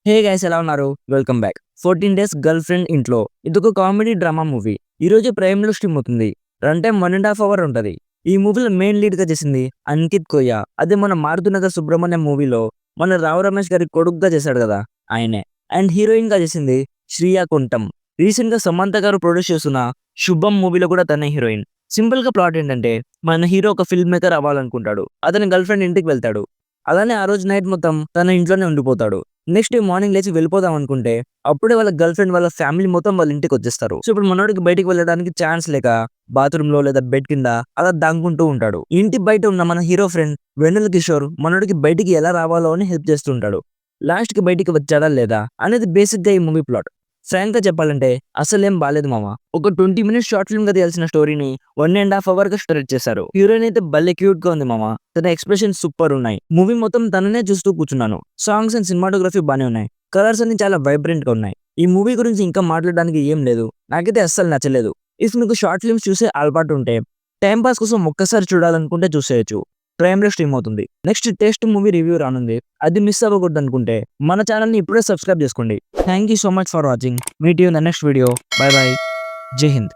Hey guys ఎలా ఉన్నారు? Welcome back. 14 days girl friend ఇంట్లో ఇదొక కామెడీ డ్రామా మూవీ. ఈ రోజు ప్రైమ్ లో స్ట్రీమ్ అవుతుంది. రన్ టైం 1.5 అవర్ ఉంటది. ఈ మూవీలో మెయిన్ లీడ్ గా చేసింది అంకిత్ కొయ్య. అదే మన మారుతునగర్ సుబ్రహ్మణ్యం మూవీలో మన రావు రమేష్ గారి కొడుకుగా చేశాడు కదా ఆయనే. అండ్ హీరోయిన్ గా చేసింది శ్రియా కుంటం. రీసెంట్ గా సమంత గారు ప్రొడ్యూస్ చేస్తున్న శుభం మూవీలో కూడా తనే హీరోయిన్. సింపుల్ గా ప్లాట్ ఏంటంటే మన హీరో ఒక ఫిల్మ్ మేకర్ అవ్వాలనుకుంటాడు. అతని గర్ల్ ఫ్రెండ్ ఇంటికి వెళ్తాడు. అలానే ఆ రోజు నైట్ మొత్తం తన ఇంట్లోనే ఉండిపోతాడు. నెక్స్ట్ డే మార్నింగ్ లేచి వెళ్ళిపోదాం అనుకుంటే అప్పుడే వాళ్ళ గర్ల్ ఫ్రెండ్ వాళ్ళ ఫ్యామిలీ మొత్తం వాళ్ళ ఇంటికి వచ్చేస్తారు. సో ఇప్పుడు మనోడికి బయటికి వెళ్ళడానికి ఛాన్స్ లేక బాత్రూమ్ లో లేదా బెడ్ కింద అలా దాంకుంటూ ఉంటాడు. ఇంటి బయట ఉన్న మన హీరో ఫ్రెండ్ వెన్నెల కిషోర్ మనోడికి బయటికి ఎలా రావాలో అని హెల్ప్ చేస్తుంటాడు. లాస్ట్ కి బయటికి వచ్చాడా లేదా అనేది బేసిక్ గా ఈ మూవీ ప్లాట్. ఫ్రాంక్ గా చెప్పాలంటే అసలేం బాలేదు మామ. ఒక 20 మినిట్స్ షార్ట్ ఫిల్మ్ గా తెలిసిన స్టోరీని 1.5 అవర్ గా స్ట్రెచ్ చేశారు. హీరోయిన్ అయితే భలే క్యూట్ గా ఉంది మామ. తన ఎక్స్ప్రెషన్ సూపర్ ఉన్నాయి. మూవీ మొత్తం తననే చూస్తూ కూర్చున్నాను. సాంగ్స్ అండ్ సినిమాటోగ్రఫీ బానే ఉన్నాయి. కలర్స్ అన్ని చాలా వైబ్రెంట్ గా ఉన్నాయి. ఈ మూవీ గురించి ఇంకా మాట్లాడడానికి ఏం లేదు. నాకైతే అస్సలు నచ్చలేదు. ఇఫ్ మీకు షార్ట్ ఫిల్మ్స్ చూసే అలవాటు ఉంటే టైం పాస్ కోసం ఒక్కసారి చూడాలనుకుంటే చూసేయచ్చు. ప్రైమ్ లో స్ట్రీమ్ అవుతుంది. నెక్స్ట్ టెస్ట్ మూవీ రివ్యూ రానుంది. అది మిస్ అవ్వకూడదు అనుకుంటే మన ఛానల్ ని ఇప్పుడే సబ్స్క్రైబ్ చేసుకోండి. Thank you so much for watching. Meet you in the next video. By by. జై హింద్.